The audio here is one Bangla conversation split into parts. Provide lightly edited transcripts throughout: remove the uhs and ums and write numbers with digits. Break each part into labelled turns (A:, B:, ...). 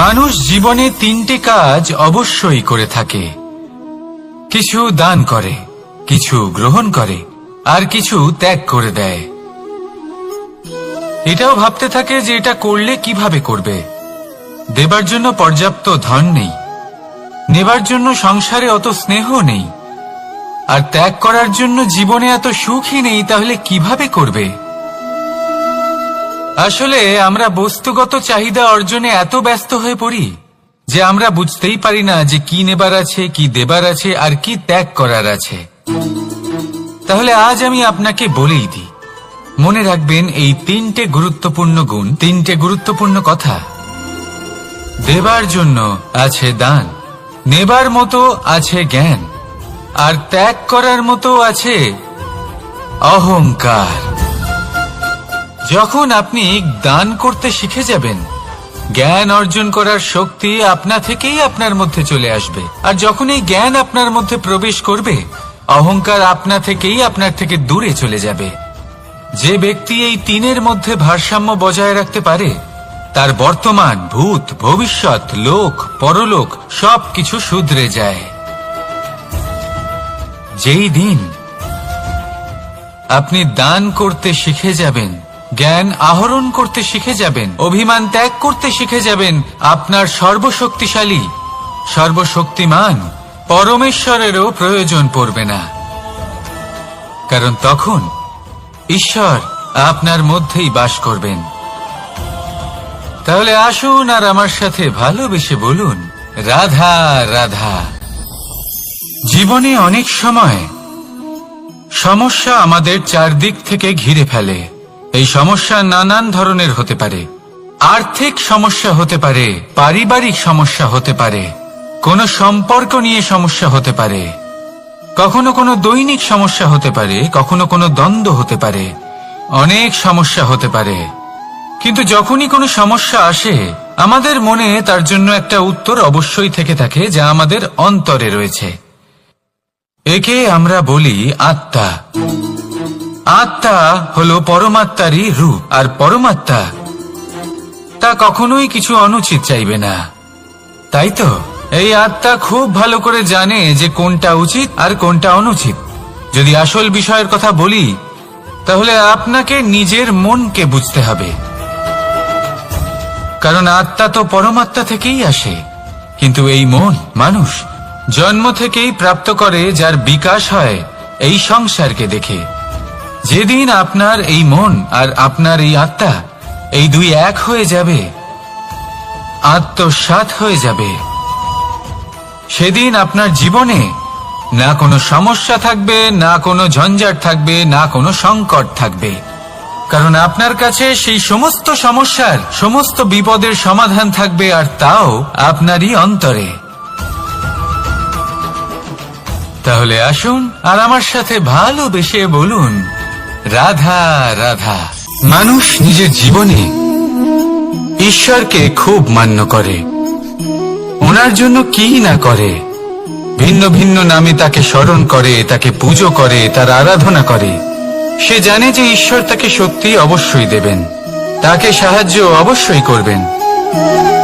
A: মানুষ জীবনে তিনটে কাজ অবশ্যই করে থাকে, কিছু দান করে, কিছু গ্রহণ করে, আর কিছু ত্যাগ করে দেয়। এটাও ভাবতে থাকে যে এটা করলে কিভাবে করবে। দেবার জন্য পর্যাপ্ত ধন নেই, নেবার জন্য সংসারে অত স্নেহ নেই, আর ত্যাগ করার জন্য জীবনে এত সুখই নেই, তাহলে কিভাবে করবে? আসলে আমরা বস্তুগত চাহিদা অর্জনে এত ব্যস্ত হয়ে পড়ি যে আমরা বুঝতেই পারি না যে কি নেবার আছে, কি দেবার আছে, আর কি ত্যাগ করার আছে। তাহলে আজ আমি আপনাকে বলেই দিই, মনে রাখবেন এই তিনটে গুরুত্বপূর্ণ গুণ, তিনটে গুরুত্বপূর্ণ কথা। দেবার জন্য আছে দান, নেবার মতো আছে জ্ঞান, আর ত্যাগ করার মতো আছে অহংকার। যখন আপনি দান করতে শিখে যাবেন, জ্ঞান অর্জন করার শক্তি আপনা থেকেই আপনার মধ্যে চলে আসবে। আর যখন এই জ্ঞান আপনার মধ্যে প্রবেশ করবে, অহংকার আপনা থেকেই আপনার থেকে দূরে চলে যাবে। যে ব্যক্তি এই তিনের মধ্যে ভারসাম্য বজায় রাখতে পারে, তার বর্তমান, ভূত, ভবিষ্যৎ, লোক, পরলোক সবকিছু শুধরে যায়। যেই দিন আপনি দান করতে শিখে যাবেন, জ্ঞান আহরণ করতে শিখে যাবেন, অভিমান ত্যাগ করতে শিখে যাবেন, আপনার সর্বশক্তিশালী, সর্বশক্তিমান পরমেশ্বরেরও প্রয়োজন পড়বে না। কারণ তখন ঈশ্বর আপনার মধ্যেই বাস করবেন। তাহলে আসুন আর আমার সাথে ভালোবেসে বলুন, রাধা রাধা। জীবনে অনেক সময় সমস্যা আমাদের চারদিক থেকে ঘিরে ফেলে। এই সমস্যা নানান ধরনের হতে পারে। আর্থিক সমস্যা হতে পারে, পারিবারিক সমস্যা হতে পারে, কোনো সম্পর্ক নিয়ে সমস্যা হতে পারে, কখনো কোনো দৈনিক সমস্যা হতে পারে, কখনো কোনো দ্বন্দ্ব হতে পারে, অনেক সমস্যা হতে পারে। কিন্তু যখনই কোনো সমস্যা আসে, আমাদের মনে তার জন্য একটা উত্তর অবশ্যই থেকে থাকে, যা আমাদের অন্তরে রয়েছে। একে আমরা বলি আত্মা। আত্মা হলো পরমাত্মারই রূপ, আর পরমাত্মা তা কখনোই কিছু অনুচিত চাইবে না, তাই তো? এই আত্মা খুব ভালো করে জানে যে কোনটা উচিত আর কোনটা অনুচিত। যদি আসল বিষয়ের কথা বলি, তাহলে আপনাকে নিজের মনকে বুঝতে হবে। কারণ আত্মা তো পরমাত্মা থেকেই আসে। কিন্তু এই মন মানুষ জন্ম থেকেই প্রাপ্ত করে, যার বিকাশ হয় এই সংসারকে দেখে। যেদিন আপনার এই মন আর আপনার এই আত্মা, এই দুই এক হয়ে যাবে, আত্মসাৎ হয়ে যাবে, সেদিন আপনার জীবনে না কোনো সমস্যা থাকবে, না কোনো ঝঞ্ঝাট থাকবে, না কোনো সংকট থাকবে। কারণ আপনার কাছে সেই সমস্ত সমস্যার, সমস্ত বিপদের সমাধান থাকবে, আর তাও আপনারই অন্তরে। তাহলে আসুন আর আমার সাথে ভালোবেসে বলুন, রাধা রাধা। মানুষ নিজের জীবনে ঈশ্বরকে খুব মান্য করে, ওনার জন্য কি না করে। ভিন্ন ভিন্ন নামে তাকে স্মরণ করে, তাকে পুজো করে, তার আরাধনা করে। সে জানে যে ঈশ্বর তাকে শক্তি অবশ্যই দেবেন, তাকে সাহায্য অবশ্যই করবেন।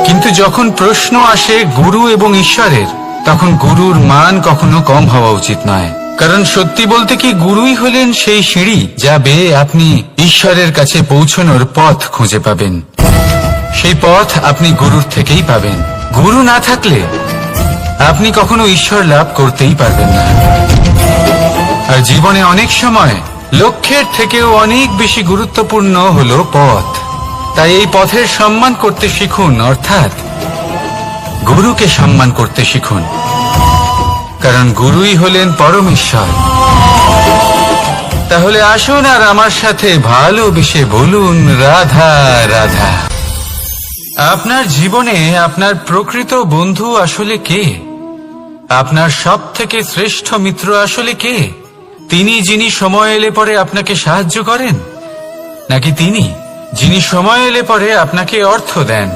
A: কিন্তু যখন প্রশ্ন আসে গুরু এবং ঈশ্বরের, তখন গুরুর মান কখনো কম হওয়া উচিত নয়। কারণ সত্যি বলতে কি, গুরুই হলেন সেই সিঁড়ি যা বেয়ে আপনি ঈশ্বরের কাছে পৌঁছানোর পথ খুঁজে পাবেন। সেই পথ আপনি গুরুর থেকেই পাবেন। গুরু না থাকলে আপনি কখনো ঈশ্বর লাভ করতেই পারবেন না। আর জীবনে অনেক সময় লক্ষ্যের থেকেও অনেক বেশি গুরুত্বপূর্ণ হলো পথ। তাই এই পথের সম্মান করতে শিখুন, অর্থাৎ গুরুকে সম্মান করতে শিখুন। কারণ গুরুই হলেন পরমেশ্বর। তাহলে আসুন আর আমার সাথে ভালোবেসে বলুন, রাধা রাধা। আপনার জীবনে আপনার প্রকৃত বন্ধু আসলে কে? আপনার সব থেকে শ্রেষ্ঠ মিত্র আসলে কে? তিনি যিনি সময় এলে পরে আপনাকে সাহায্য করেন, নাকি তিনি যিনি সময় এলে পরে আপনাকে অর্থ দেন?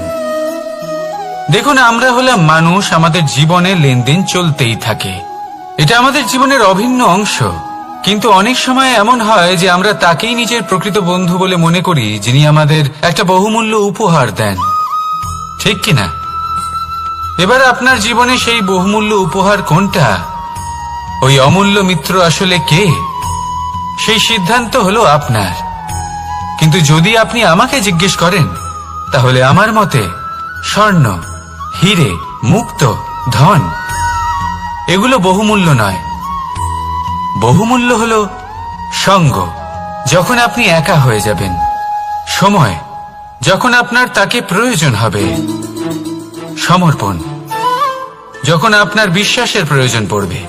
A: দেখুন, আমরা হলাম মানুষ, আমাদের জীবনে লেনদেন চলতেই থাকে। এটা আমাদের জীবনের অভিন্ন অংশ। কিন্তু অনেক সময় এমন হয় যে আমরা তাকেই নিজের প্রকৃত বন্ধু বলে মনে করি, যিনি আমাদের একটা বহুমূল্য উপহার দেন, ঠিক কিনা? এবার আপনার জীবনে সেই বহুমূল্য উপহার কোনটা, ওই অমূল্য মিত্র আসলে কে, সেই সিদ্ধান্ত হলো আপনার। কিন্তু যদি আপনি আমাকে জিজ্ঞেস করেন, তাহলে আমার মতে স্বর্ণ, হিরে, মুক্ত, ধন এগুলো বহুমূল্য নয়। বহুমূল্য হলো সঙ্গ, যখন আপনি একা হয়ে যাবেন, সময়, যখন আপনার তাকে প্রয়োজন হবে, সমর্পণ, যখন আপনার বিশ্বাসের প্রয়োজন পড়বে।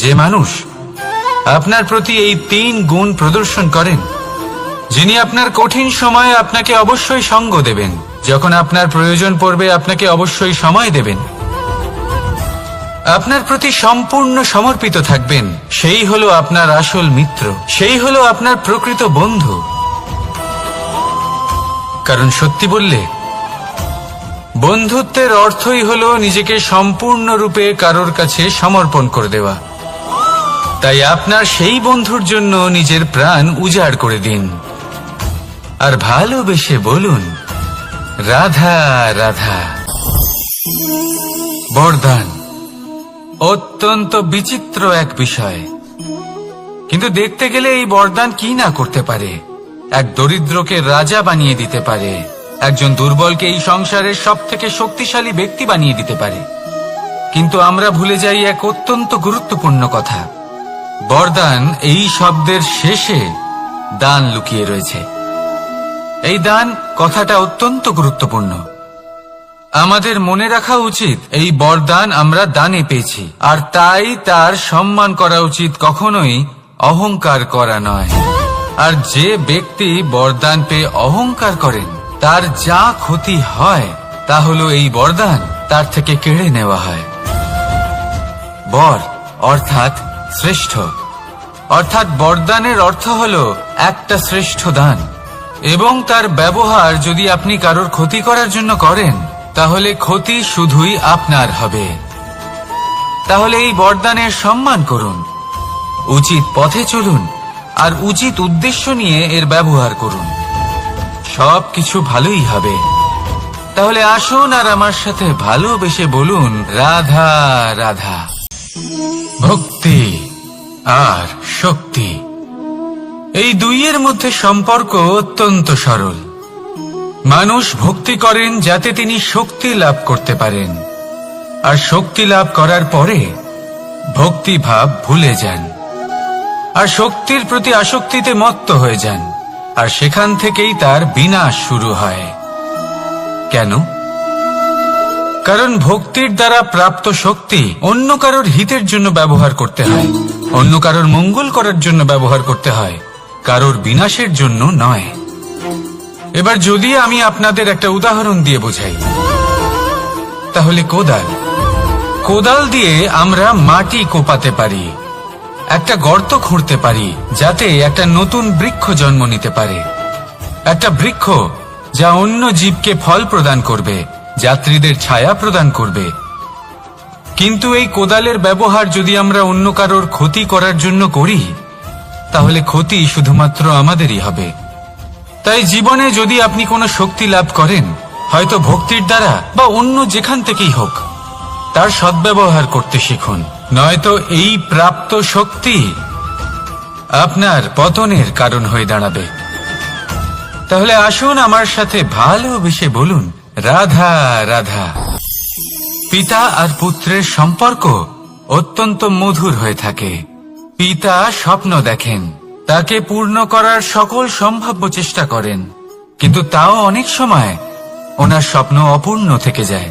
A: যে মানুষ আপনার প্রতি এই 3 গুণ প্রদর্শন করেন, যিনি আপনার কঠিন সময়ে আপনাকে অবশ্যই সঙ্গ দেবেন, যখন আপনার প্রয়োজন পড়বে আপনাকে অবশ্যই সময় দেবেন, আপনার প্রতি সম্পূর্ণ সমর্পিত থাকবেন, সেই হলো আপনার আসল মিত্র, সেই হলো আপনার প্রকৃত বন্ধু। কারণ সত্যি বললে, বন্ধুত্বের অর্থই হলো নিজেকে সম্পূর্ণরূপে কারোর কাছে সমর্পণ করে দেওয়া। তাই আপনার সেই বন্ধুর জন্য নিজের প্রাণ উজাড় করে দিন, আর ভালোবেসে বলুন, রাধা রাধা। বরদান অত্যন্ত বিচিত্র এক বিষয়, কিন্তু দেখতে গেলে এই বরদান কি না করতে পারে। এক দরিদ্রকে রাজা বানিয়ে দিতে পারে, একজন দুর্বলকে এই সংসারের সবথেকে শক্তিশালী ব্যক্তি বানিয়ে দিতে পারে। কিন্তু আমরা ভুলে যাই এক অত্যন্ত গুরুত্বপূর্ণ কথা, বরদান এই শব্দের শেষে দান লুকিয়ে রয়েছে। এই দান কথাটা অত্যন্ত গুরুত্বপূর্ণ। আমাদের মনে রাখা উচিত এই বরদান আমরা দানে পেয়েছি, আর তাই তার সম্মান করা উচিত, কখনোই অহংকার করা নয়। আর যে ব্যক্তি বরদান পেয়ে অহংকার করেন, তার যা ক্ষতি হয় তা হলো এই বরদান তার থেকে কেড়ে নেওয়া হয়। বর অর্থাৎ শ্রেষ্ঠ, অর্থাৎ বরদানের অর্থ হলো একটা শ্রেষ্ঠ দান, এবং তার ব্যবহার যদি আপনি কারোর ক্ষতি করার জন্য করেন, তাহলে ক্ষতি শুধুই আপনার হবে। তাহলে এই বরদানের সম্মান করুন, উচিত পথে চলুন, আর উচিত উদ্দেশ্য নিয়ে এর ব্যবহার করুন, সবকিছু ভালোই হবে। তাহলে আসুন আর আমার সাথে ভালোবেসে বলুন, রাধা রাধা। ভক্তি আর শক্তি, এই দুইয়ের মধ্যে সম্পর্ক অত্যন্ত সরল। মানুষ ভক্তি করেন যাতে তিনি শক্তি লাভ করতে পারেন, আর শক্তি লাভ করার পরে ভক্তিভাব ভুলে যান, আর শক্তির প্রতি আসক্তিতে মত্ত হয়ে যান, আর সেখান থেকেই তার বিনাশ শুরু হয়। কেন? কারণ ভক্তির দ্বারা প্রাপ্ত শক্তি অন্য কারোর হিতের জন্য ব্যবহার করতে হয়, অন্য কারোর মঙ্গল করার জন্য ব্যবহার করতে হয়, কারোর বিনাশের জন্য নয়। এবার যদি আমি আপনাদের একটা উদাহরণ দিয়ে বোঝাই, তাহলে কোদাল দিয়ে আমরা মাটি কোপাতে পারি, একটা গর্ত খুঁড়তে পারি, যাতে একটা নতুন বৃক্ষ জন্ম নিতে পারে, একটা বৃক্ষ যা অন্য জীবকে ফল প্রদান করবে, যাত্রীদের ছায়া প্রদান করবে। কিন্তু এই কোদালের ব্যবহার যদি আমরা অন্য কারোর ক্ষতি করার জন্য করি, তাহলে ক্ষতি শুধুমাত্র আমাদেরই হবে। তাই জীবনে যদি আপনি কোনো শক্তি লাভ করেন, হয়তো ভক্তির দ্বারা বা অন্য যেখান থেকেই হোক, তার সদ্ব্যবহার করতে শিখুন, নয়তো এই প্রাপ্ত শক্তি আপনার পতনের কারণ হয়ে দাঁড়াবে। তাহলে আসুন আমার সাথে ভালোবেসে বলুন, রাধা রাধা। পিতা আর পুত্রের সম্পর্ক অত্যন্ত মধুর হয়ে থাকে। পিতা স্বপ্ন দেখেন, তাকে পূর্ণ করার সকল সম্ভাব্য চেষ্টা করেন, কিন্তু তাও অনেক সময় ওনার স্বপ্ন অপূর্ণ থেকে যায়।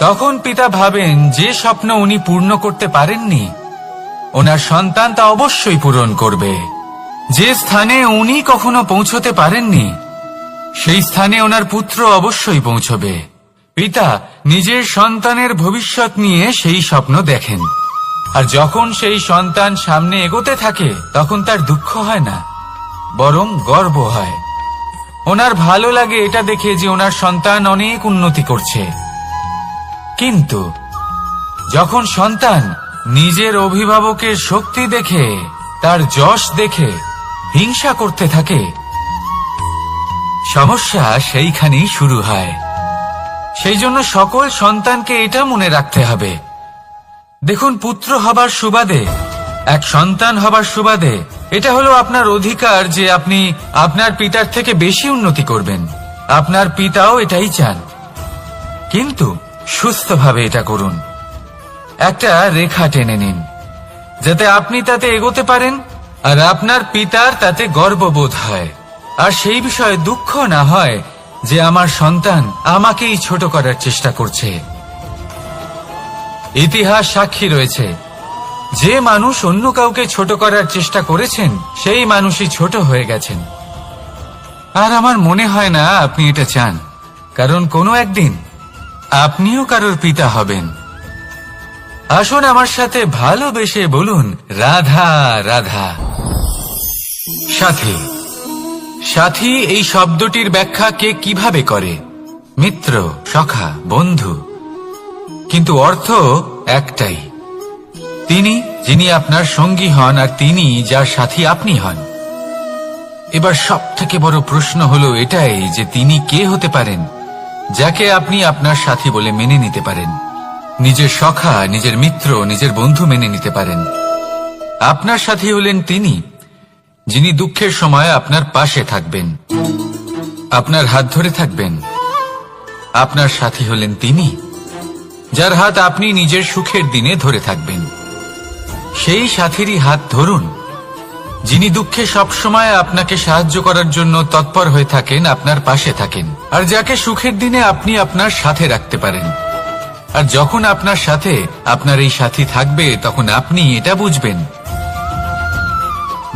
A: তখন পিতা ভাবেন যে স্বপ্ন উনি পূর্ণ করতে পারেননি, ওনার সন্তান তা অবশ্যই পূরণ করবে। যে স্থানে উনি কখনো পৌঁছতে পারেননি, সেই স্থানে ওনার পুত্র অবশ্যই পৌঁছবে। পিতা নিজের সন্তানের ভবিষ্যৎ নিয়ে সেই স্বপ্ন দেখেন, আর যখন সেই সন্তান সামনে এগোতে থাকে, তখন তার দুঃখ হয় না, বরং গর্ব হয়। ওনার ভালো লাগে এটা দেখে যে ওনার সন্তান অনেক উন্নতি করছে। কিন্তু যখন সন্তান নিজের অভিভাবকের শক্তি দেখে, তার যশ দেখে হিংসা করতে থাকে, সমস্যা সেইখানেই শুরু হয়। সেই জন্য সকল সন্তানকে এটা মনে রাখতে হবে। দেখুন, পুত্র হবার সুবাদে, এক সন্তান হবার সুবাদে এটা হলো আপনার অধিকার যে আপনি আপনার পিতার থেকে বেশি উন্নতি করবেন। আপনার পিতাও এটাই চান, কিন্তু সুস্থভাবে এটা করুন। একটা রেখা টেনে নিন যাতে আপনি তাতে এগোতে পারেন আর আপনার পিতার তাতে গর্ববোধ হয়, আর সেই বিষয়ে দুঃখ না হয় যে আমার সন্তান আমাকেই ছোট করার চেষ্টা করছে। ইতিহাস সাক্ষী রয়েছে, যে মানুষ অন্য কাউকে ছোট করার চেষ্টা করেছেন সেই মানুষই ছোট হয়ে গেছেন। আর আমার মনে হয় না আপনি এটা চান, কারণ কোনো একদিন আপনিও কারোর পিতা হবেন। আসুন আমার সাথে ভালোবেসে বলুন, রাধা রাধা। সাথী। সাথী এই শব্দটির ব্যাখ্যা কে কিভাবে করে? মিত্র, সখা, বন্ধু। কিন্তু অর্থ একটাই, তিনি যিনি আপনার সঙ্গী হন আর তিনি যার সাথী আপনি হন। এবার সব থেকে বড় প্রশ্ন হলো এটাই যে তিনি কে হতে পারেন যাকে আপনি আপনার সাথী বলে মেনে নিতে পারেন, নিজের সখা, নিজের মিত্র, নিজের বন্ধু মেনে নিতে পারেন। আপনার সাথী হলেন তিনি যিনি দুঃখের সময় আপনার পাশে থাকবেন, আপনার হাত ধরে থাকবেন। আপনার সাথী হলেন তিনি যার হাত আপনি নিজের সুখের দিনে ধরে থাকবেন। সেই সাথীরই হাত ধরুন যিনি দুঃখে সবসময় আপনাকে সাহায্য করার জন্য তৎপর হয়ে থাকেন, আপনার পাশে থাকেন, আর যাকে সুখের দিনে আপনি আপনার সাথে রাখতে পারেন। আর যখন আপনার সাথে আপনার এই সাথী থাকবে তখন আপনি এটা বুঝবেন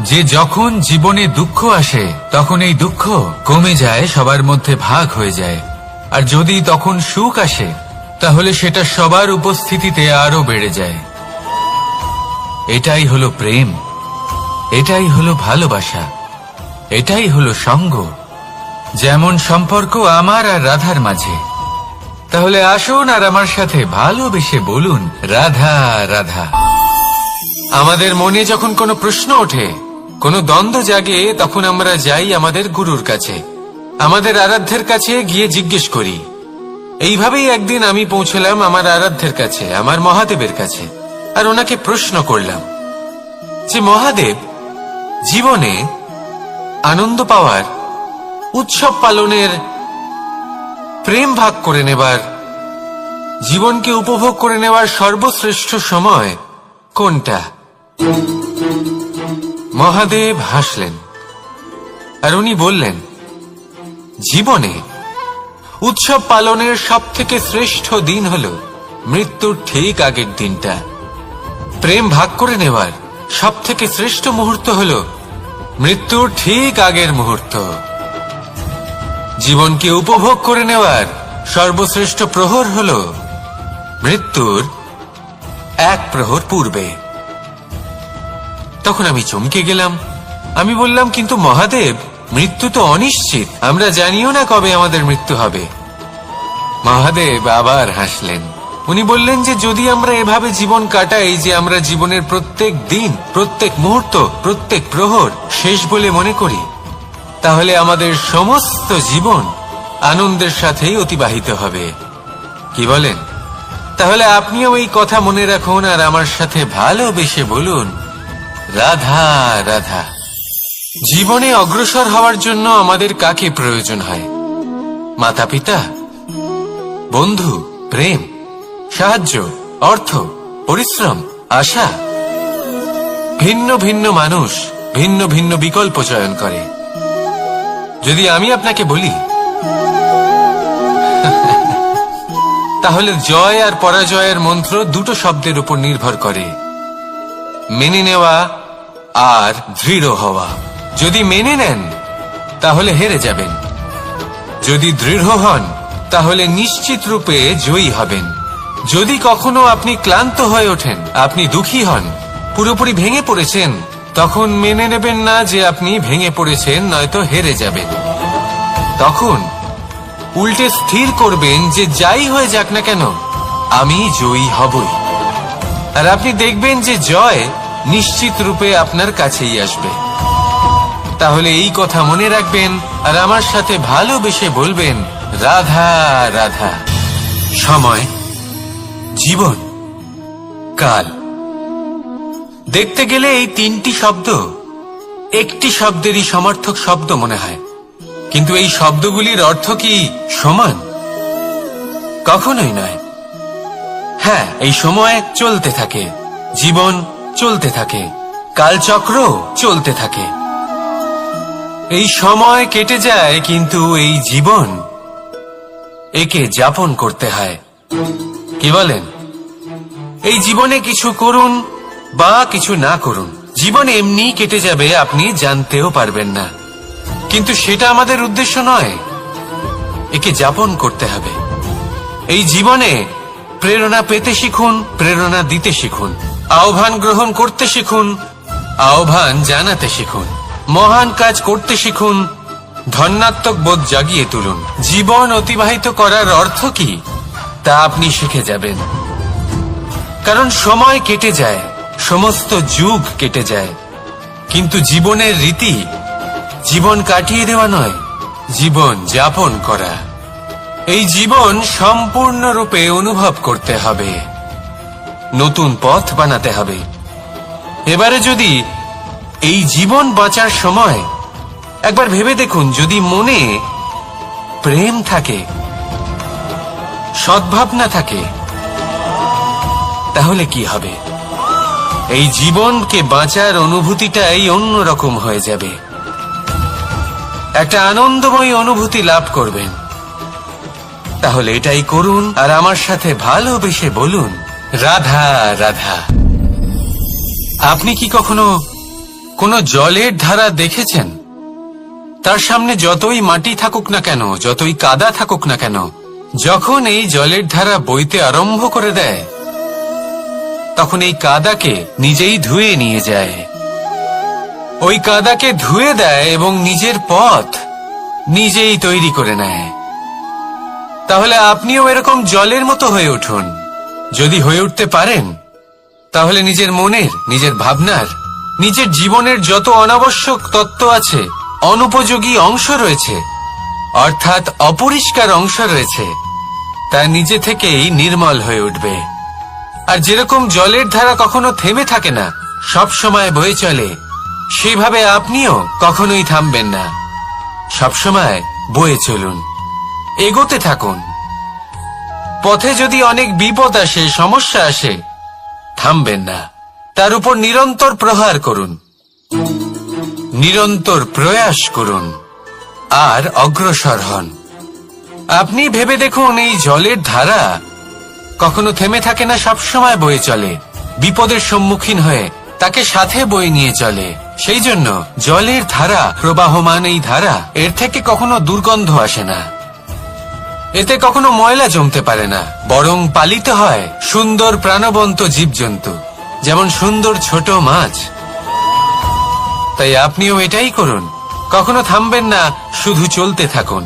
A: যে যখন জীবনে দুঃখ আসে তখন এই দুঃখ কমে যায়, সবার মধ্যে ভাগ হয়ে যায়। আর যদি তখন সুখ আসে তাহলে সেটা সবার উপস্থিতিতে আরো বেড়ে যায়। এটাই হলো প্রেম, এটাই হলো ভালোবাসা, এটাই হলো সঙ্গ, যেমন সম্পর্ক আমার আর রাধার মাঝে। তাহলে আসুন আর আমার সাথে ভালোবেসে বলুন, রাধা রাধা। আমাদের মনে যখন কোনো প্রশ্ন ওঠে, কোনো দ্বন্দ্ব জাগে, তখন আমরা যাই আমাদের গুরুর কাছে, আমাদের আরাধ্যের কাছে গিয়ে জিজ্ঞেস করি। এইভাবেই একদিন আমি পৌঁছলাম আমার আরাধ্যের কাছে, আমার মহাদেবের কাছে, আর ওনাকে প্রশ্ন করলাম যে মহাদেব, জীবনে আনন্দ পাওয়ার, উৎসব পালনের, প্রেম ভাগ করে নেবার, জীবনকে উপভোগ করে নেওয়ার সর্বশ্রেষ্ঠ সময় কোনটা? মহাদেব হাসলেন আর উনি বললেন, জীবনে উৎসব পালনের সবথেকে শ্রেষ্ঠ দিন হল মৃত্যুর ঠিক আগের দিনটা। প্রেম ভাগ করে নেওয়ার সবথেকে শ্রেষ্ঠ মুহূর্ত হল মৃত্যুর ঠিক আগের মুহূর্ত। জীবনকে উপভোগ করে নেওয়ার সর্বশ্রেষ্ঠ প্রহর হল মৃত্যুর এক প্রহর পূর্বে। তখন আমি চমকে গেলাম। আমি বললাম, কিন্তু মহাদেব, মৃত্যু তো অনিশ্চিত, আমরা জানিও না কবে আমাদের মৃত্যু হবে। মহাদেব আবার হাসলেন। উনি বললেন যে যদি আমরা এভাবে জীবন কাটাই যে আমরা জীবনের প্রত্যেক দিন, প্রত্যেক মুহূর্ত, প্রত্যেক প্রহর শেষ বলে মনে করি, তাহলে আমাদের সমস্ত জীবন আনন্দের সাথেই অতিবাহিত হবে। কি বলেন? তাহলে আপনিও এই কথা মনে রাখুন আর আমার সাথে ভালোবেসে বলুন, রাধা রাধা। জীবনে অগ্রসর হওয়ার জন্য আমাদের কাকে প্রয়োজন হয়? মাতা পিতা, বন্ধু, প্রেম, সাহায্য, অর্থ, পরিশ্রম, আশা। ভিন্ন ভিন্ন মানুষ ভিন্ন ভিন্ন বিকল্প চয়ন করে। যদি আমি আপনাকে বলি তাহলে জয় আর পরাজয়ের মন্ত্র দুটো শব্দের উপর নির্ভর করে, মেনে নেওয়া আর দৃঢ় হওয়া। যদি মেনে নেন তাহলে হেরে যাবেন, যদি দৃঢ় হন তাহলে নিশ্চিত রূপে জয়ী হবেন। যদি কখনো আপনি ক্লান্ত হয়ে ওঠেন, আপনি দুঃখী হন, পুরোপুরি ভেঙে পড়েছেন, তখন মেনে নেবেন না যে আপনি ভেঙে পড়েছেন, নয়তো হেরে যাবেন। তখন উল্টে স্থির করবেন যে যাই হয়ে যাক না কেন আমি জয়ী হবই। আর আপনি দেখবেন যে জয় নিশ্চিত রূপে আপনার কাছেই আসবে। তাহলে এই কথা মনে রাখবেন আর আমার সাথে ভালোবেসে বলবেন, রাধা রাধা। সময়, জীবন, কাল। দেখতে গেলে এই তিনটি শব্দ একটি শব্দেরই সমার্থক শব্দ মনে হয়, কিন্তু এই শব্দগুলির অর্থ কি সমান? কখনোই নয়। হ্যাঁ, এই সময় চলতে থাকে, জীবন চলতে থাকে, কালচক্র চলতে থাকে। এই সময় কেটে যায়, কিন্তু এই জীবন একে যাপন করতে হয়। কি বলেন? এই জীবনে কিছু করুন বা কিছু না করুন, জীবন এমনি কেটে যাবে, আপনি জানতেও পারবেন না। কিন্তু সেটা আমাদের উদ্দেশ্য নয়, একে যাপন করতে হবে। এই জীবনে প্রেরণা পেতে শিখুন, প্রেরণা দিতে শিখুন, আহ্বান গ্রহণ করতে শিখুন, আহ্বান জানাতে শিখুন, মহান কাজ করতে শিখুন, ধন্যাত্মক বোধ জাগিয়ে তুলুন। জীবন অতিবাহিত করার অর্থ কি তা আপনি শিখে যাবেন। কারণ সময় কেটে যায়, সমস্ত যুগ কেটে যায়, কিন্তু জীবনের রীতি জীবন কাটিয়ে দেওয়া নয়, জীবন যাপন করা। এই জীবন সম্পূর্ণরূপে অনুভব করতে হবে, নতুন পথ বানাতে হবে। এবারে যদি এই জীবন বাঁচার সময় একবার ভেবে দেখুন, যদি মনে প্রেম থাকে, সদ্ভাবনা থাকে, তাহলে কি হবে? এই জীবনকে বাঁচার অনুভূতিটাই অন্যরকম হয়ে যাবে, একটা আনন্দময় অনুভূতি লাভ করবেন। তাহলে এটাই করুন আর আমার সাথে ভালোবেসে বলুন, রাধা রাধা। আপনি কি কখনো কোনো জলের ধারা দেখেছেন? তার সামনে যতই মাটি থাকুক না কেন, যতই কাদা থাকুক না কেন, যখন এই জলের ধারা বইতে আরম্ভ করে দেয়, তখন এই কাদাকে নিজেই ধুয়ে নিয়ে যায়। ওই কাদাকে ধুয়ে দেয় এবং নিজের পথ নিজেই তৈরি করে নেয়। তাহলে আপনিও এরকম জলের মতো হয়ে উঠুন। যদি হয়ে উঠতে পারেন, তাহলে নিজের মনের, নিজের ভাবনার, নিজের জীবনের যত অনাবশ্যক তত্ত্ব আছে, অনুপযোগী অংশ রয়েছে, অর্থাৎ অপরিষ্কার অংশ রয়েছে, তা নিজে থেকেই নির্মল হয়ে উঠবে। আর যেরকম জলের ধারা কখনো থেমে থাকে না, সব সময় বয়ে চলে, সেভাবে আপনিও কখনোই থামবেন না। সবসময় বয়ে চলুন, এগোতে থাকুন। পথে যদি অনেক বিপদ আসে, সমস্যা আসে, থামবেন না, তার উপর নিরন্তর প্রহার করুন, নিরন্তর প্রয়াস করুন আর অগ্রসর হন। আপনি ভেবে দেখুন, এই জলের ধারা কখনো থেমে থাকে না, সবসময় বয়ে চলে, বিপদের সম্মুখীন হয়ে তাকে সাথে বয়ে নিয়ে চলে। সেই জন্য জলের ধারা, প্রবাহমান এই ধারা, এর থেকে কখনো দুর্গন্ধ আসে না, এতে কখনো ময়লা জমতে পারে না, বরং পালিত হয় সুন্দর প্রাণবন্ত জীবজন্তু, যেমন সুন্দর ছোট মাছ। তাই আপনিও এটাই করুন, কখনো থামবেন না, শুধু চলতে থাকুন,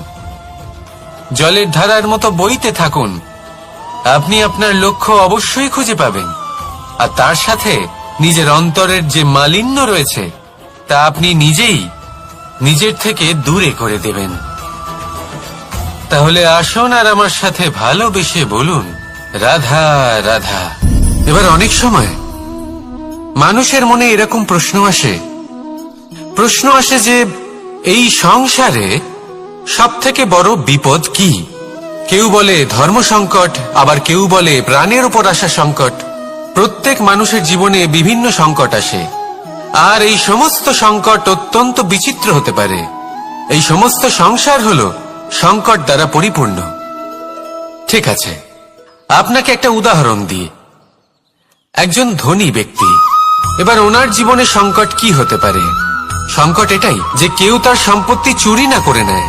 A: জলের ধারার মতো বইতে থাকুন। আপনি আপনার লক্ষ্য অবশ্যই খুঁজে পাবেন, আর তার সাথে নিজের অন্তরের যে মালিন্য রয়েছে, তা আপনি নিজেই নিজের থেকে দূরে করে দেবেন। তাহলে আসুন আর আমার সাথে ভালোবেসে বলুন, রাধা রাধা। এবার অনেক সময় মানুষের মনে এরকম প্রশ্ন আসে যে এই সংসারে সবথেকে বড় বিপদ কি? কেউ বলে ধর্ম সংকট, আবার কেউ বলে প্রাণের উপর আসা সংকট। প্রত্যেক মানুষের জীবনে বিভিন্ন সংকট আসে, আর এই সমস্ত সংকট অত্যন্ত বিচিত্র হতে পারে। এই সমস্ত সংসার হলো সংকট দ্বারা পরিপূর্ণ। ঠিক আছে, আপনাকে একটা উদাহরণ দিই। একজন ধনী ব্যক্তি, এবার ওনার জীবনে সংকট কি হতে পারে? সংকট এটাই যে কেউ তার সম্পত্তি চুরি না করে নেয়,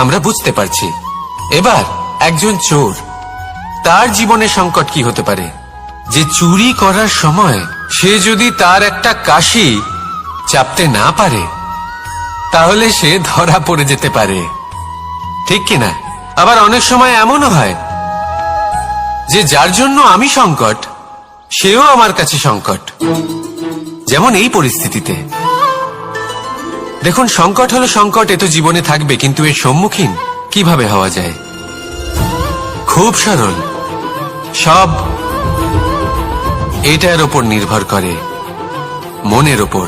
A: আমরা বুঝতে পারছি। এবার একজন চোর, তার জীবনে সংকট কি হতে পারে? যে চুরি করার সময় সে যদি তার একটা কাশি চাপতে না পারে, তাহলে সে ধরা পড়ে যেতে পারে, ঠিক কিনা? আবার অনেক সময় এমনও হয় যে যার জন্য আমি সংকট, সেও আমার কাছে সংকট। যেমন এই পরিস্থিতিতে দেখুন, সংকট হলো সংকট, এ তো জীবনে থাকবে, কিন্তু এর সম্মুখীন কিভাবে হওয়া যায়? খুব সরল। সব এটার ওপর নির্ভর করে, মনের ওপর।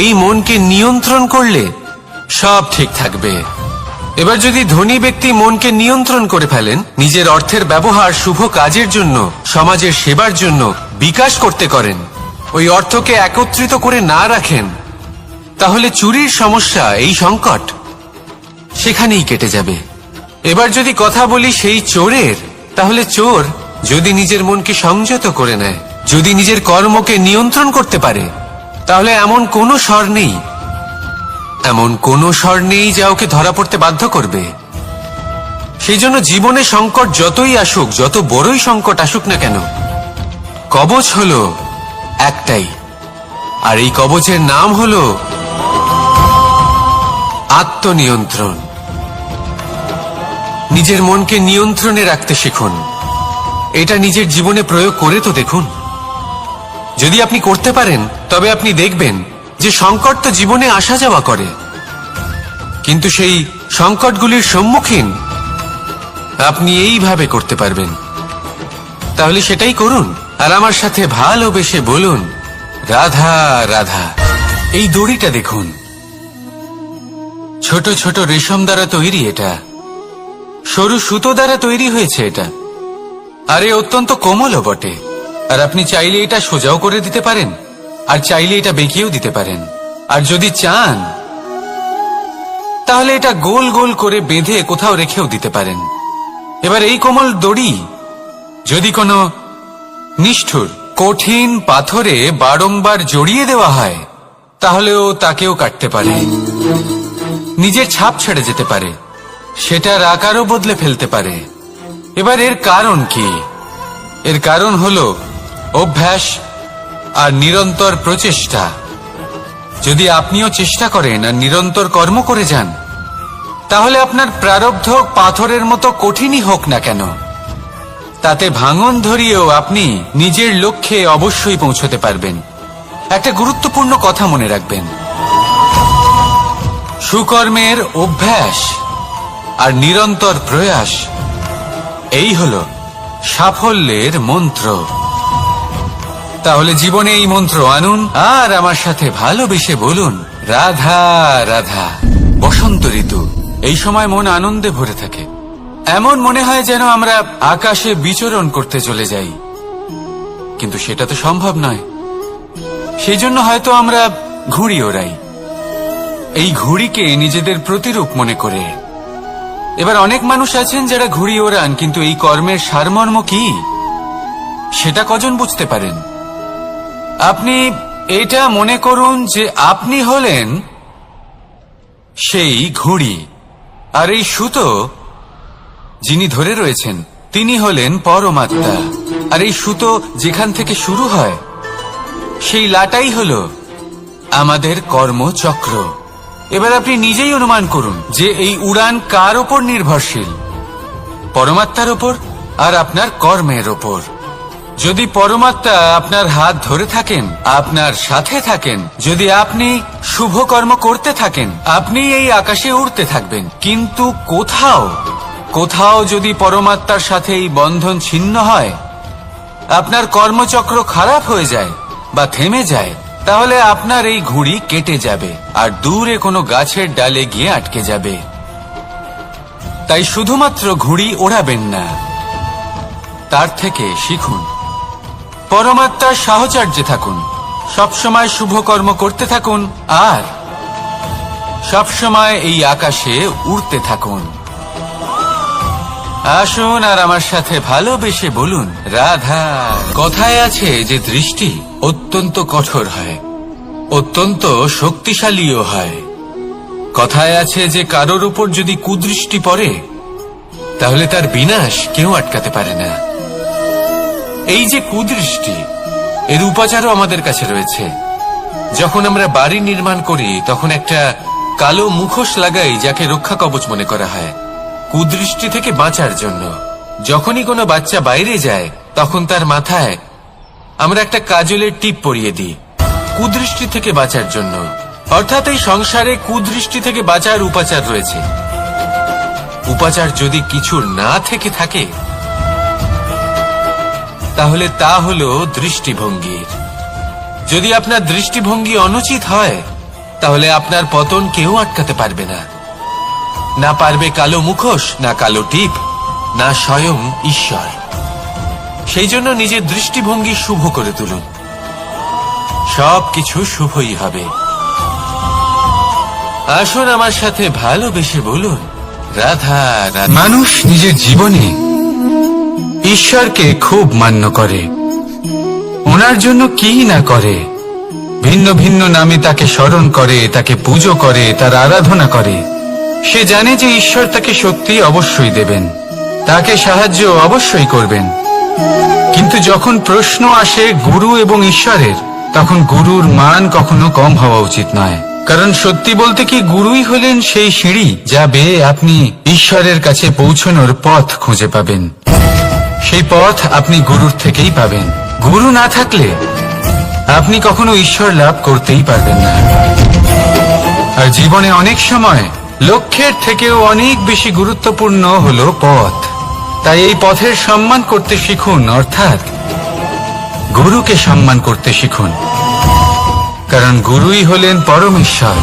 A: এই মনকে নিয়ন্ত্রণ করলে সব ঠিক থাকবে। এবার যদি ধনী ব্যক্তি মনকে নিয়ন্ত্রণ করে ফেলেন, নিজের অর্থের ব্যবহার শুভ কাজের জন্য, সমাজের সেবার জন্য বিকাশ করতে করেন, ওই অর্থকে একত্রিত করে না রাখেন, তাহলে চুরির সমস্যা, এই সংকট সেখানেই কেটে যাবে। এবার যদি কথা বলি সেই চোরের, তাহলে চোর যদি নিজের মনকে সংযত করে নেয়, যদি নিজের কর্মকে নিয়ন্ত্রণ করতে পারে, তাহলে এমন কোনো স্বর নেই, এমন কোনো স্বর নেই যা ওকে ধরা পড়তে বাধ্য করবে। সেই জন্য জীবনে সংকট যতই আসুক, যত বড়ই সংকট আসুক না কেন, কবচ হলো একটাই, আর এই কবচের নাম হলো আত্মনিয়ন্ত্রণ। নিজের মনকে নিয়ন্ত্রণে রাখতে শিখুন। এটা নিজের জীবনে প্রয়োগ করে তো দেখুন। যদি আপনি করতে পারেন, তবে আপনি দেখবেন যে সংকট তো জীবনে আসা যাওয়া করে, কিন্তু সেই সংকটগুলির সম্মুখীন আপনি এইভাবে করতে পারবেন। তাহলে সেটাই করুন, আর আমার সাথে ভালোবেসে বলুন, রাধা রাধা। এই দড়িটা দেখুন, ছোট ছোট রেশম দ্বারা তৈরি, এটা সরু সুতো দ্বারা তৈরি হয়েছে এটা, আর এ অত্যন্ত কোমলও বটে। আর আপনি চাইলে এটা সোজাও করে দিতে পারেন, আর চাইলে এটা বেঁকিয়েও দিতে পারেন, আর যদি চান তাহলে এটা গোল গোল করে বেঁধে কোথাও রেখেও দিতে পারেন। এবার এই কোমল দড়ি যদি কোনো নিষ্ঠুর কঠিন পাথরে বারংবার জড়িয়ে দেওয়া হয়, তাহলেও তাকেও কাটতে পারে, নিজের ছাপ ছেড়ে যেতে পারে, সেটার আকারও বদলে ফেলতে পারে। এবার এর কারণ কি? এর কারণ হলো অভ্যাস আর নিরন্তর প্রচেষ্টা। যদি আপনিও চেষ্টা করেন আর নিরন্তর কর্ম করে যান, তাহলে আপনার প্রারব্ধ পাথরের মতো কঠিনই হোক না কেন, তাতে ভাঙন ধরিয়েও আপনি নিজের লক্ষ্যে অবশ্যই পৌঁছতে পারবেন। একটা গুরুত্বপূর্ণ কথা মনে রাখবেন, সুকর্মের অভ্যাস আর নিরন্তর প্রয়াস, এই হলো সাফল্যের মন্ত্র। তাহলে জীবনে এই মন্ত্র আনুন, আর আমার সাথে ভালোবেসে বলুন, রাধা রাধা। বসন্ত ঋতু, এই সময় মন আনন্দে ভরে থাকে। এমন মনে হয় যেন আমরা আকাশে বিচরণ করতে চলে যাই, কিন্তু সেটা তো সম্ভব নয়। সেই জন্য হয়তো আমরা ঘুড়ি ওড়াই, এই ঘুড়িকে নিজেদের প্রতিরূপ মনে করে। এবার অনেক মানুষ আছেন যারা ঘুড়ি ওড়ান, কিন্তু এই কর্মের সারমর্ম কি সেটা কজন বুঝতে পারেন? আপনি এটা মনে করুন যে আপনি হলেন সেই ঘুড়ি, আর এই সুতো যিনি ধরে রয়েছেন তিনি হলেন পরমাত্মা, আর এই সুতো যেখান থেকে শুরু হয় সেই লাটাই হলো আমাদের কর্মচক্র। এবার আপনি নিজেই অনুমান করুন যে এই উড়ান কার ওপর নির্ভরশীল, পরমাত্মার ওপর আর আপনার কর্মের ওপর। যদি পরমাত্মা আপনার হাত ধরে থাকেন, আপনার সাথে থাকেন, যদি আপনি শুভ কর্ম করতে থাকেন, আপনি এই আকাশে উড়তে থাকবেন। কিন্তু কোথাও কোথাও যদি পরমাত্মার সাথে এই বন্ধন ছিন্ন হয়, আপনার কর্মচক্র খারাপ হয়ে যায় বা থেমে যায়, তাহলে আপনার এই ঘুড়ি কেটে যাবে আর দূরে কোনো গাছের ডালে গিয়ে আটকে যাবে। তাই শুধুমাত্র ঘুড়ি ওড়াবেন না, তার থেকে শিখুন, পরমাত্মার সাহচর্যে থাকুন, সবসময় শুভ কর্ম করতে থাকুন, আর সবসময় এই আকাশে উড়তে থাকুন। আসুন আর আমার সাথে ভালোবেসে বলুন, রাধা। কথায় আছে যে দৃষ্টি অত্যন্ত কঠোর হয়, অত্যন্ত শক্তিশালীও হয়। কথায় আছে যে কারোর উপর যদি কুদৃষ্টি পড়ে, তাহলে তার বিনাশ কেউ আটকাতে পারে না। এই যে কুদৃষ্টি, এর উপাচারও আমাদের কাছে রয়েছে। যখন আমরা বাড়ি নির্মাণ করি, তখন একটা কালো মুখোশ লাগাই, যাকে রক্ষা কবচ মনে করা হয়, কুদৃষ্টি থেকে বাঁচার জন্য। যখনই কোনো বাচ্চা বাইরে যায়, তখন তার মাথায় আমরা একটা কাজলের টিপ পরিয়ে দিই, কুদৃষ্টি থেকে বাঁচার জন্য। অর্থাৎ এই সংসারে কুদৃষ্টি থেকে বাঁচার উপাচার রয়েছে। উপাচার যদি কিছুর না থেকে থাকে, তাহলে তা হলো দৃষ্টিভঙ্গির। যদি আপনার দৃষ্টিভঙ্গি অনুচিত হয়, তাহলে আপনার পতন কেউ আটকাতে পারবে না। না পারবে কালো মুখোশ, না কালো টিপ, না স্বয়ং ঈশ্বর। সেই জন্য নিজের দৃষ্টিভঙ্গি শুভ করে তুলুন, সবকিছু শুভই হবে। আসুন আমার সাথে ভালোবেসে বলুন, রাধা রাধা। মানুষ নিজের জীবনে ঈশ্বরকে খুব মান্য করে, ওনার জন্য কি না করে। ভিন্ন ভিন্ন নামে তাকে স্মরণ করে, তাকে পুজো করে, তার আরাধনা করে। সে জানে যে ঈশ্বর তাকে শক্তি অবশ্যই দেবেন, তাকে সাহায্য অবশ্যই করবেন। কিন্তু যখন প্রশ্ন আসে গুরু এবং ঈশ্বরের, তখন গুরুর মান কখনো কম হওয়া উচিত নয়। কারণ সত্যি বলতে কি, গুরুই হলেন সেই সিঁড়ি যা বেয়ে আপনি ঈশ্বরের কাছে পৌঁছানোর পথ খুঁজে পাবেন। সেই পথ আপনি গুরুর থেকেই পাবেন। গুরু না থাকলে আপনি কখনো ঈশ্বর লাভ করতেই পারবেন না। আর জীবনে অনেক সময় লক্ষ্যের থেকেও অনেক বেশি গুরুত্বপূর্ণ হলো পথ। তাই এই পথের সম্মান করতে শিখুন, অর্থাৎ গুরুকে সম্মান করতে শিখুন। কারণ গুরুই হলেন পরমেশ্বর।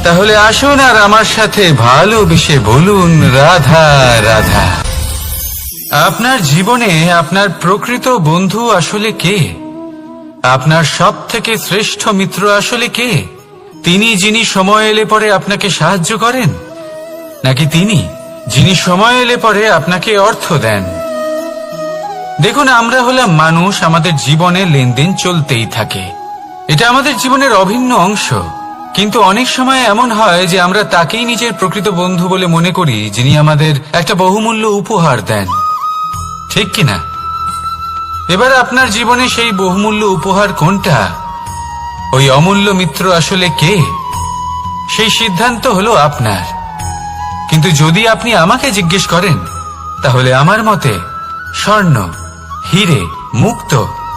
A: তাহলে আসুন আর আমার সাথে ভালোবেসে বলুন, রাধা রাধা। আপনার জীবনে আপনার প্রকৃত বন্ধু আসলে কে? আপনার সব থেকে শ্রেষ্ঠ মিত্র আসলে কে? তিনি যিনি সময় এলে পরে আপনাকে সাহায্য করেন, নাকি তিনি যিনি সময় এলে পরে আপনাকে অর্থ দেন? দেখুন, আমরা হলাম মানুষ, আমাদের জীবনে লেনদেন চলতেই থাকে। এটা আমাদের জীবনের অভিন্ন অংশ। কিন্তু অনেক সময় এমন হয় যে আমরা তাকেই নিজের প্রকৃত বন্ধু বলে মনে করি, যিনি আমাদের একটা বহুমূল্য উপহার দেন, ঠিক কিনা? এবার আপনার জীবনে সেই বহুমূল্য উপহার কোনটা, ওই অমূল্য মিত্র আসলে কে, সেই সিদ্ধান্ত হলো আপনার। কিন্তু যদি আপনি আমাকে জিজ্ঞেস করেন, তাহলে আমার মতে স্বর্ণ, হিরে, মুক্ত,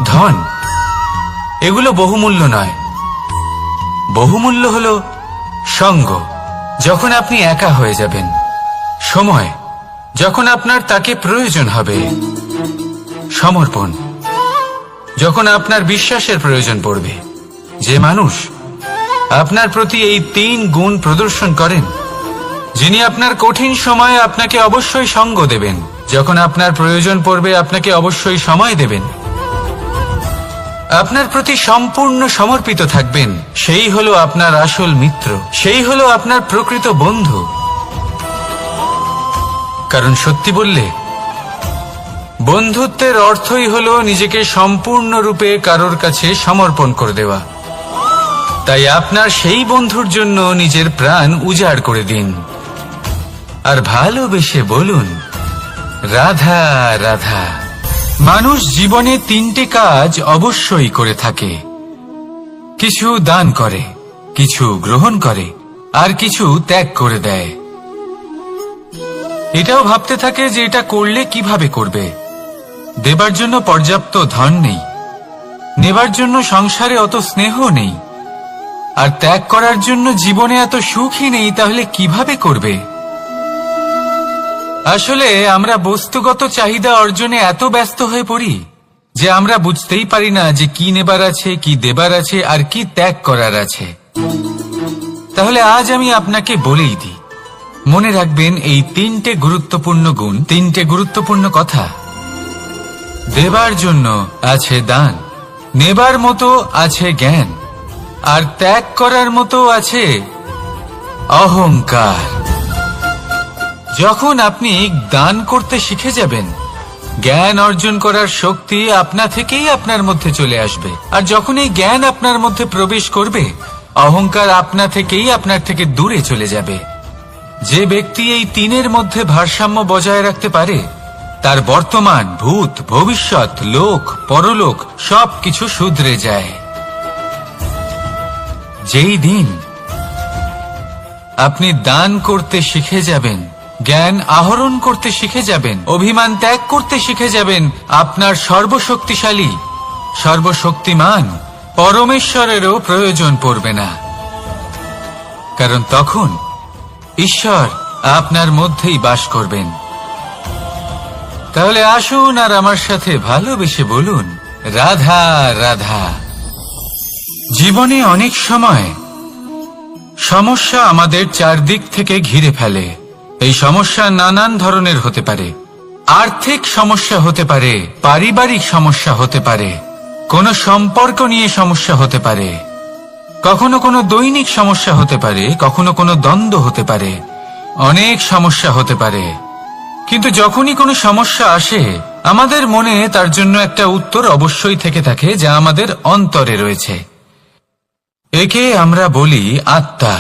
A: ধন এগুলো বহুমূল্য নয়। বহুমূল্য হলো সঙ্গ, যখন আপনি একা হয়ে যাবেন, সময়, যখন আপনার তাকে প্রয়োজন হবে, সমর্পণ, যখন আপনার বিশ্বাসের প্রয়োজন পড়বে। যে মানুষ আপনার প্রতি এই 3 গুণ প্রদর্শন করেন, যিনি আপনার কঠিন সময়ে আপনাকে অবশ্যই সঙ্গ দেবেন, যখন আপনার প্রয়োজন পড়বে আপনাকে অবশ্যই সময় দেবেন, আপনার প্রতি সম্পূর্ণ সমর্পিত থাকবেন, সেই হলো আপনার আসল মিত্র, সেই হলো আপনার প্রকৃত বন্ধু। কারণ সত্যি বললে, বন্ধুত্বের অর্থই হলো নিজেকে সম্পূর্ণরূপে কারোর কাছে সমর্পণ করে দেওয়া। তাই আপনার সেই বন্ধুর জন্য নিজের প্রাণ উজাড় করে দিন, আর ভালোবেসে বলুন, রাধা রাধা। মানুষ জীবনে 3টে কাজ অবশ্যই করে থাকে। কিছু দান করে, কিছু গ্রহণ করে, আর কিছু ত্যাগ করে দেয়। এটাও ভাবতে থাকে যে এটা করলে কিভাবে করবে। দেবার জন্য পর্যাপ্ত ধন নেই, নেবার জন্য সংসারে অত স্নেহ নেই, আর ত্যাগ করার জন্য জীবনে এত সুখই নেই, তাহলে কিভাবে করবে? আসলে আমরা বস্তুগত চাহিদা অর্জনে এত ব্যস্ত হয়ে পড়ি যে আমরা বুঝতেই পারি না যে কি নেবার আছে, কি দেবার আছে, আর কি ত্যাগ করার আছে। তাহলে আজ আমি আপনাকে বলেই দিই, মনে রাখবেন এই 3টে গুরুত্বপূর্ণ গুণ, 3টে গুরুত্বপূর্ণ কথা। দেবার জন্য আছে দান, নেবার মতো আছে জ্ঞান, আর ত্যাগ করার মতো আছে অহংকার। যখন আপনি দান করতে শিখে যাবেন, জ্ঞান অর্জন করার শক্তি আপনা থেকেই আপনার মধ্যে চলে আসবে। আর যখন এই জ্ঞান আপনার মধ্যে প্রবেশ করবে, অহংকার আপনা থেকেই আপনার থেকে দূরে চলে যাবে। যে ব্যক্তি এই 3-এর মধ্যে ভারসাম্য বজায় রাখতে পারে, তার বর্তমান, ভূত, ভবিষ্যৎ, লোক, পরলোক সবকিছু শুধরে যায়। যেই দিন আপনি দান করতে শিখে যাবেন, জ্ঞান আহরণ করতে শিখে যাবেন, অভিমান ত্যাগ করতে শিখে যাবেন, আপনার সর্বশক্তিশালী, সর্বশক্তিমান পরমেশ্বরেরও প্রয়োজন পড়বে না। কারণ তখন ঈশ্বর আপনার মধ্যেই বাস করবেন। তাহলে আসুন আর আমার সাথে ভালোবেসে বলুন, রাধা রাধা। জীবনে অনেক সময় সমস্যা আমাদের চারদিক থেকে ঘিরে ফেলে। এই সমস্যা নানান ধরনের হতে পারে। আর্থিক সমস্যা হতে পারে, পারিবারিক সমস্যা হতে পারে, কোনো সম্পর্ক নিয়ে সমস্যা হতে পারে, কখনো কোনো দৈনিক সমস্যা হতে পারে, কখনো কোনো দ্বন্দ্ব হতে পারে, অনেক সমস্যা হতে পারে। কিন্তু যখনই কোনো সমস্যা আসে, আমাদের মনে তার জন্য একটা উত্তর অবশ্যই থেকে থাকে, যা আমাদের অন্তরে রয়েছে। একে আমরা বলি আত্মা।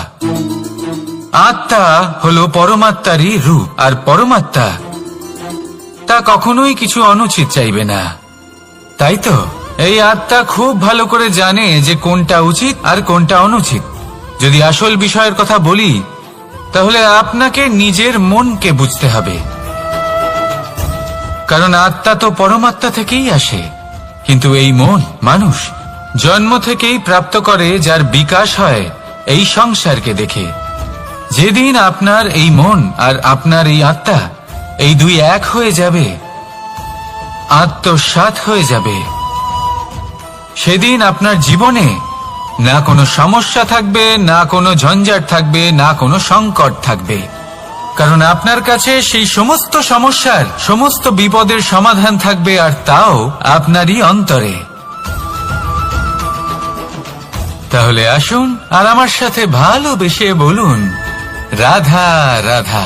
A: আত্মা হলো পরমাত্মারই রূপ, আর পরমাত্মা তা কখনোই কিছু অনুচিত চাইবে না, তাই তো? এই আত্মা খুব ভালো করে জানে যে কোনটা উচিত আর কোনটা অনুচিত। যদি আসল বিষয়ের কথা বলি, তাহলে আপনাকে নিজের মনকে বুঝতে হবে, কারণ আত্মা তো পরমাত্মা থেকেই আসে। কিন্তু এই মন মানুষ জন্ম থেকেই প্রাপ্ত করে, যার বিকাশ হয় এই সংসারকে দেখে। যেদিন আপনার এই মন আর আপনার এই আত্মা এই দুই এক হয়ে যাবে, আত্মসাৎ হয়ে যাবে, সেদিন আপনার জীবনে না কোনো সমস্যা থাকবে, না কোনো ঝঞ্ঝাট থাকবে, না কোনো সংকট থাকবে। কারণ আপনার কাছে সেই সমস্ত সমস্যার, সমস্ত বিপদের সমাধান থাকবে, আর তাও আপনারই অন্তরে। তাহলে আসুন আর আমার সাথে ভালোবেসে বলুন, রাধা রাধা।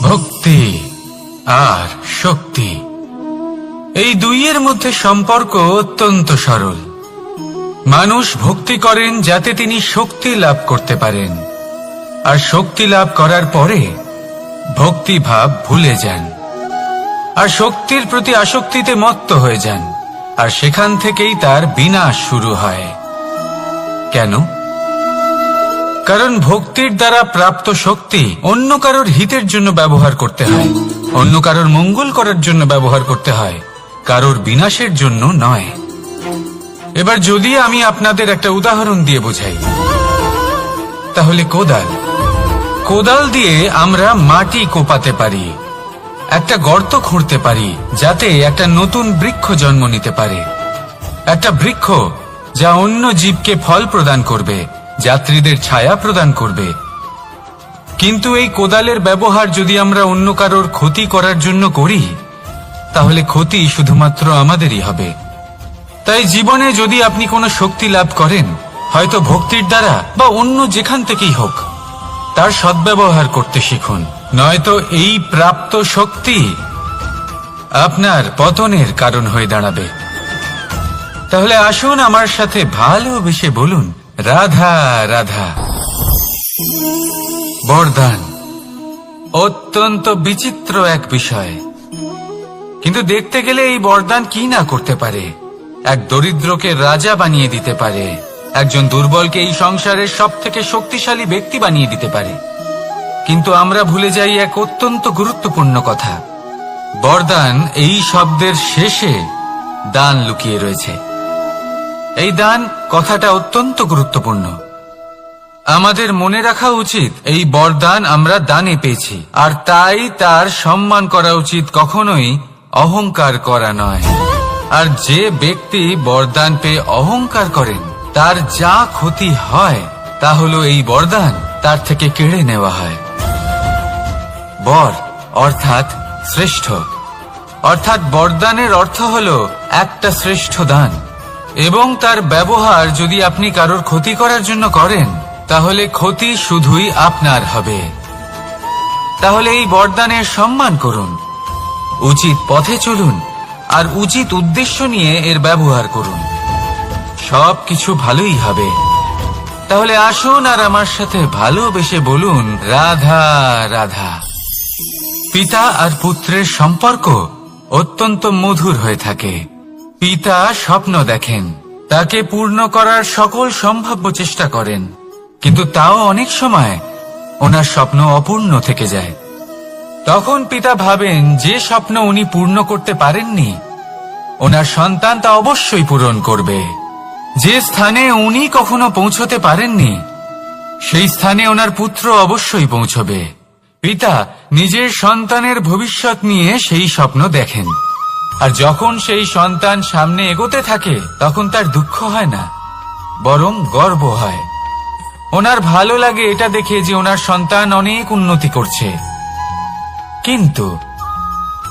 A: ভক্তি আর শক্তি, এই দুইয়ের মধ্যে সম্পর্ক অত্যন্ত সরল। মানুষ ভক্তি করেন যাতে তিনি শক্তি লাভ করতে পারেন, আর শক্তি লাভ করার পরে ভক্তিভাব ভুলে যান, আর শক্তির প্রতি আসক্তিতে মত্ত হয়ে যান, আর সেখান থেকেই তার বিনাশ শুরু হয়। কেন? কারণ ভক্তির দ্বারা প্রাপ্ত শক্তি অন্য কারোর হিতের জন্য ব্যবহার করতে হয়, অন্য কারোর মঙ্গল করার জন্য ব্যবহার করতে হয়, কারোর বিনাশের জন্য নয়। এবার যদি আমি আপনাদের একটা উদাহরণ দিয়ে বোঝাই, তাহলে কোদাল দিয়ে আমরা মাটি কোপাতে পারি, একটা গর্ত খুঁড়তে পারি, যাতে একটা নতুন বৃক্ষ জন্ম নিতে পারে। একটা বৃক্ষ যা অন্য জীবকে ফল প্রদান করবে, যাত্রীদের ছায়া প্রদান করবে। কিন্তু এই কোদালের ব্যবহার যদি আমরা অন্য কারোর ক্ষতি করার জন্য করি, তাহলে ক্ষতি শুধুমাত্র আমাদেরই হবে। তাই জীবনে যদি আপনি কোনো শক্তি লাভ করেন, হয়তো ভক্তির দ্বারা বা অন্য যেখান থেকেই হোক, তার সদ্ব্যবহার করতে শিখুন, নয়তো এই প্রাপ্ত শক্তি আপনার পতনের কারণ হয়ে দাঁড়াবে। তাহলে আসুন আমার সাথে ভালোবেসে বলুন, রাধা রাধা। বরদান অত্যন্ত বিচিত্র এক বিষয়, কিন্তু দেখতে গেলে এই বরদান কি না করতে পারে। এক দরিদ্রকে রাজা বানিয়ে দিতে পারে, একজন দুর্বলকে এই সংসারের সব থেকে শক্তিশালী ব্যক্তি বানিয়ে দিতে পারে। কিন্তু আমরা ভুলে যাই এক অত্যন্ত গুরুত্বপূর্ণ কথা। বরদান এই শব্দের শেষে দান লুকিয়ে রয়েছে। এই দান কথাটা অত্যন্ত গুরুত্বপূর্ণ। আমাদের মনে রাখা উচিত এই বরদান আমরা দানে পেয়েছি, আর তাই তার সম্মান করা উচিত, কখনোই অহংকার করা নয়। আর যে ব্যক্তি বরদান পেয়ে অহংকার করেন, তার যা ক্ষতি হয় তা হলো এই বরদান তার থেকে কেড়ে নেওয়া হয়। বর অর্থাৎ শ্রেষ্ঠ, অর্থাৎ বরদানের অর্থ হলো একটা শ্রেষ্ঠ দান, এবং তার ব্যবহার যদি আপনি কারোর ক্ষতি করার জন্য করেন, তাহলে ক্ষতি শুধুই আপনার হবে। তাহলে এই বরদানের সম্মান করুন, উচিত পথে চলুন, আর উচিত উদ্দেশ্য নিয়ে এর ব্যবহার করুন, সবকিছু ভালোই হবে। তাহলে আসুন আর আমার সাথে ভালোবেসে বলুন, রাধা রাধা। পিতা আর পুত্রের সম্পর্ক অত্যন্ত মধুর হয়ে থাকে। পিতা স্বপ্ন দেখেন, তাকে পূর্ণ করার সকল সম্ভাব্য চেষ্টা করেন, কিন্তু তাও অনেক সময় ওনার স্বপ্ন অপূর্ণ থেকে যায়। তখন পিতা ভাবেন যে স্বপ্ন উনি পূর্ণ করতে পারেননি, ওনার সন্তান তা অবশ্যই পূরণ করবে। যে স্থানে উনি কখনো পৌঁছতে পারেননি, সেই স্থানে ওনার পুত্র অবশ্যই পৌঁছবে। পিতা নিজের সন্তানের ভবিষ্যৎ নিয়ে সেই স্বপ্ন দেখেন, আর যখন সেই সন্তান সামনে এগোতে থাকে তখন তার দুঃখ হয় না, বরং গর্ব হয়। ওনার ভালো লাগে এটা দেখে যে ওনার সন্তান অনেক উন্নতি করছে। কিন্তু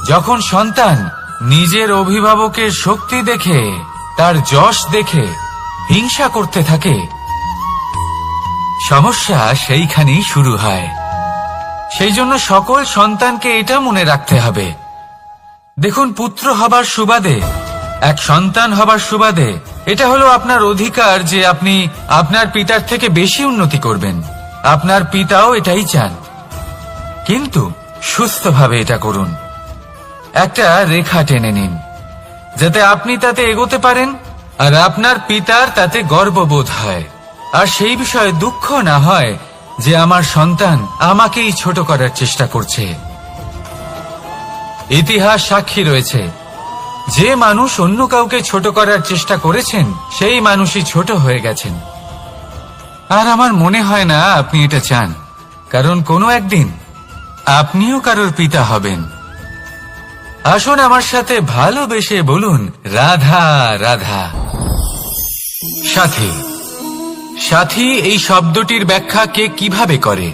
A: যখন সন্তান নিজের অভিভাবকের শক্তি দেখে, তার যশ দেখে হিংসা করতে থাকে, সমস্যা সেইখানেই শুরু হয়। সেই জন্য সকল সন্তানকে এটা মনে রাখতে হবে, দেখুন, পুত্র হবার সুবাদে, এক সন্তান হবার সুবাদে এটা হলো আপনার অধিকার যে আপনি আপনার পিতার থেকে বেশি উন্নতি করবেন। আপনার পিতাও এটাই চান, কিন্তু সুস্থভাবে এটা করুন। একটা রেখা টেনে নিন যাতে আপনি তাতে এগোতে পারেন আর আপনার পিতার তাতে গর্ববোধ হয়, আর সেই বিষয়ে দুঃখ না হয় যে আমার সন্তান আমাকেই ছোট করার চেষ্টা করছে। ইতিহাস সাক্ষী রয়েছে, যে মানুষ অন্য কাউকে ছোট করার চেষ্টা করেছেন সেই মানুষই ছোট হয়ে গেছেন। আর আমার মনে হয় না আপনি এটা চান, কারণ কোনো একদিন আপনিও কারোর পিতা হবেন। আসুন আমার সাথে ভালোবেসে বলুন, রাধা রাধা। সাথী। সাথী এই শব্দটির ব্যাখ্যা কে কিভাবে করে?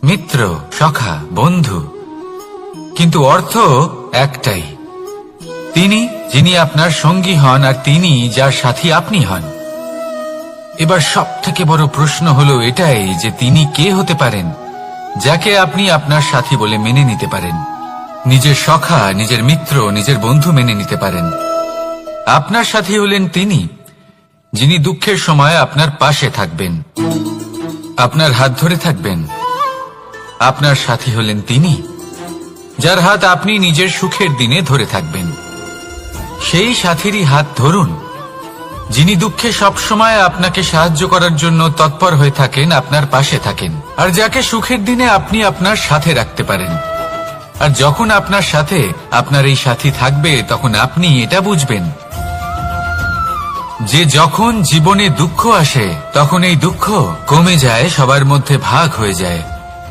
A: মিত্র, সখা, বন্ধু, কিন্তু অর্থ একটাই, তিনি যিনি আপনার সঙ্গী হন আর তিনি যার সাথী আপনি হন। এবার সব থেকে বড় প্রশ্ন হলো এটাই যে তিনি কে হতে পারেন যাকে আপনি আপনার সাথী বলে মেনে নিতে পারেন, নিজের সখা, নিজের মিত্র, নিজের বন্ধু মেনে নিতে পারেন। আপনার সাথী হলেন তিনি যিনি দুঃখের সময় আপনার পাশে থাকবেন, আপনার হাত ধরে থাকবেন। আপনার সাথী হলেন তিনি যার হাত আপনি নিজের সুখের দিনে ধরে থাকবেন। সেই সাথীরই হাত ধরুন যিনি দুঃখে সবসময় আপনাকে সাহায্য করার জন্য তৎপর হয়ে থাকেন, আপনার পাশে থাকেন, আর যাকে সুখের দিনে আপনি আপনার সাথে রাখতে পারেন। আর যখন আপনার সাথে আপনার এই সাথী থাকবে তখন আপনি এটা বুঝবেন যে যখন জীবনে দুঃখ আসে তখন এই দুঃখ কমে যায়, সবার মধ্যে ভাগ হয়ে যায়।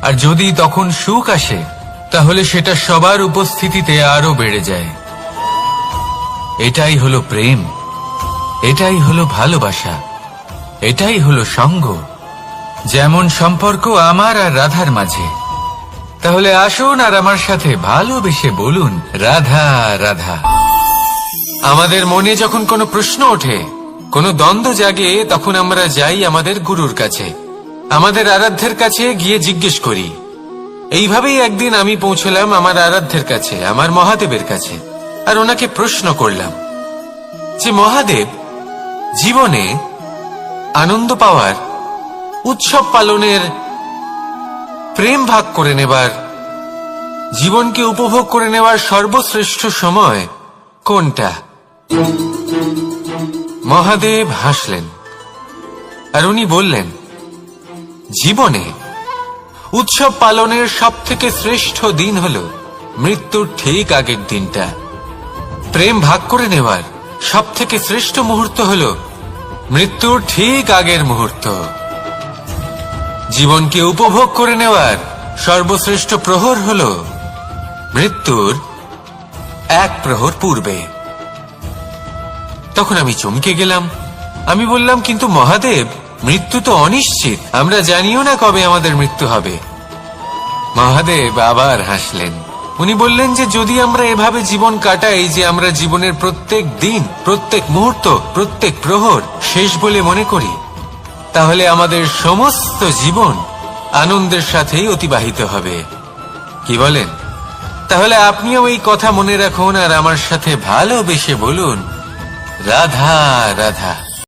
A: আর যদি তখন সুখ আসে তাহলে সেটা সবার উপস্থিতিতে আরো বেড়ে যায়। এটাই হলো প্রেম, এটাই হলো ভালোবাসা, এটাই হলো সঙ্গ, যেমন সম্পর্ক আমার আর রাধার মাঝে। তাহলে আসুন আর আমার সাথে ভালোবেসে বলুন, রাধা রাধা। আমাদের মনে যখন কোনো প্রশ্ন ওঠে, কোনো দ্বন্দ্ব জাগে, তখন আমরা যাই আমাদের গুরুর কাছে, আমাদের আরাধ্যের কাছে গিয়ে জিজ্ঞেস করি। এইভাবেই একদিন আমি পৌঁছলাম আমার আরাধ্যের কাছে, আমার মহাদেবের কাছে, আর ওনাকে প্রশ্ন করলাম যে মহাদেব, জীবনে আনন্দ পাওয়ার, উৎসব পালনের, প্রেম ভাগ করে নেবার, জীবনকে উপভোগ করে নেওয়ার সর্বশ্রেষ্ঠ সময় কোনটা? মহাদেব হাসলেন আর উনি বললেন, জীবনে উৎসব পালনের সব থেকে শ্রেষ্ঠ দিন হল মৃত্যুর ঠিক আগের দিনটা। প্রেম ভাগ করে নেওয়ার সব থেকে শ্রেষ্ঠ মুহূর্ত হল মৃত্যুর ঠিক আগের মুহূর্ত। জীবনকে উপভোগ করে নেওয়ার সর্বশ্রেষ্ঠ প্রহর হল মৃত্যুর এক প্রহর পূর্বে। তখন আমি চমকে গেলাম। আমি বললাম, কিন্তু মহাদেব, মৃত্যু তো অনিশ্চিত, আমরা জানিও না কবে আমাদের মৃত্যু হবে। মহাদেব আবার হাসলেন। উনি বললেন যে যদি আমরা এভাবে জীবন কাটাই যে আমরা জীবনের প্রত্যেক দিন, প্রত্যেক মুহূর্ত, প্রত্যেক প্রহর শেষ বলে মনে করি, তাহলে আমাদের সমস্ত জীবন আনন্দের সাথেই অতিবাহিত হবে। কি বলেন? তাহলে আপনিও এই কথা মনে রাখুন আর আমার সাথে ভালোবেসে বলুন, রাধা রাধা।